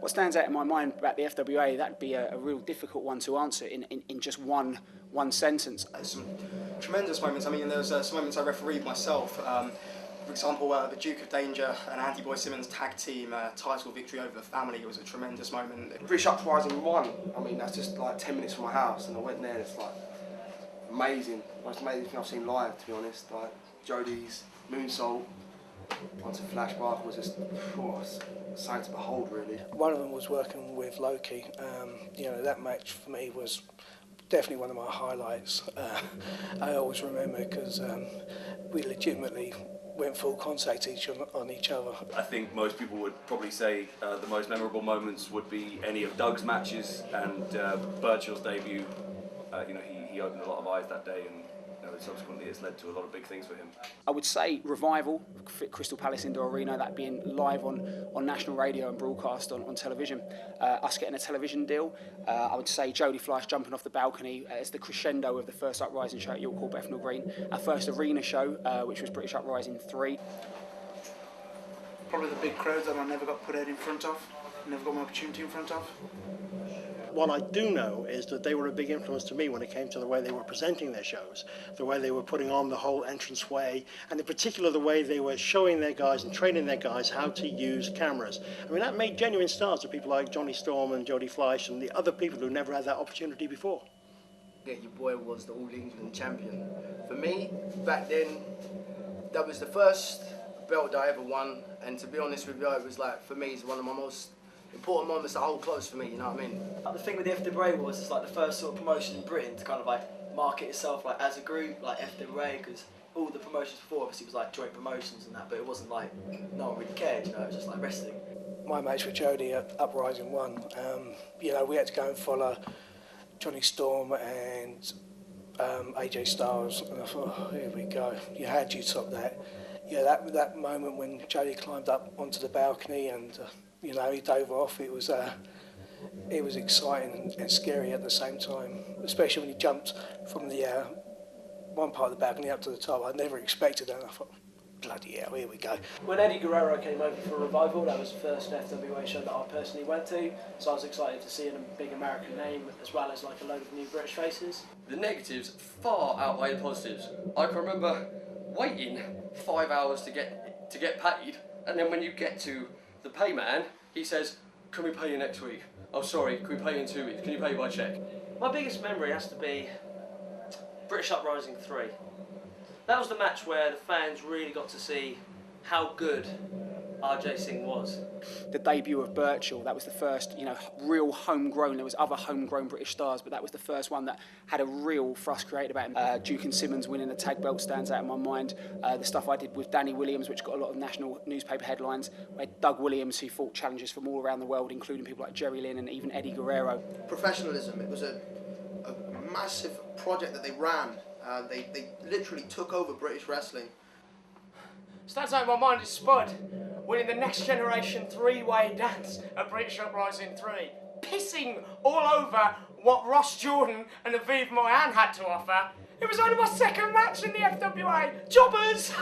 What stands out in my mind about the FWA, that'd be a real difficult one to answer in just one sentence. Some tremendous moments. I mean, there's some moments I refereed myself. For example, the Duke of Danger and Andy Boy Simmons tag team title victory over the Family. It was a tremendous moment. British Uprising 1, I mean, that's just like 10 minutes from my house, and I went there, and it's like amazing. Most amazing thing I've seen live, to be honest. Like Jodie's moonsault onto Flashback was just sight to behold, really. One of them was working with Loki. You know, that match for me was definitely one of my highlights. I always remember because we legitimately went full contact on each other. I think most people would probably say the most memorable moments would be any of Doug's matches and Burchill's debut. You know, he opened a lot of eyes that day, and subsequently it's led to a lot of big things for him. I would say Revival, Crystal Palace Indoor Arena, that being live on national radio and broadcast on television. Us getting a television deal. I would say Jodie Fleisch jumping off the balcony as the crescendo of the first Uprising show at York Hall, Bethnal Green. Our first arena show, which was British Uprising 3. Probably the big crowds that I never got put out in front of, never got my opportunity in front of. What I do know is that they were a big influence to me when it came to the way they were presenting their shows, the way they were putting on the whole entranceway, and in particular the way they were showing their guys and training their guys how to use cameras. I mean, that made genuine stars of people like Johnny Storm and Jodie Fleisch and the other people who never had that opportunity before. Yeah, your boy was the All England champion. For me, back then, that was the first belt that I ever won, and to be honest with you, it was like, for me, it's one of my most important moments that hold close for me, you know what I mean? The thing with the FWA was it's like the first sort of promotion in Britain to kind of like market itself like as a group, like FWA, because all the promotions before obviously was like joint promotions and that, but it wasn't like, no one really cared, you know, it was just like wrestling. My match with Jodie at Uprising 1, you know, we had to go and follow Johnny Storm and AJ Styles, and I thought, oh, here we go, how do you top that? Yeah, that moment when Jodie climbed up onto the balcony and you know, he dove off. It was exciting and scary at the same time, especially when he jumped from the one part of the balcony up to the top. I never expected that, and I thought, bloody hell, here we go. When Eddie Guerrero came over for Revival, that was the first FWA show that I personally went to, so I was excited to see a big American name as well as like a load of new British faces. The negatives far outweigh the positives. I can remember waiting 5 hours to get paid, and then when you get to the pay man, he says, can we pay you next week? Oh sorry, can we pay you in 2 weeks? Can you pay by cheque? My biggest memory has to be British Uprising 3. That was the match where the fans really got to see how good RJ Singh was. The debut of Burchill, that was the first, you know, real homegrown. There was other homegrown British stars, but that was the first one that had a real fuss created about him. Duke and Simmons winning the tag belt stands out in my mind. The stuff I did with Danny Williams, which got a lot of national newspaper headlines. We had Doug Williams, who fought challengers from all around the world, including people like Jerry Lynn and even Eddie Guerrero. Professionalism, it was a massive project that they ran. They literally took over British wrestling. Stands out in my mind is Spud winning the Next Generation three-way dance at British Uprising 3, pissing all over what Ross Jordan and Aviv Moyan had to offer. It was only my second match in the FWA. Jobbers!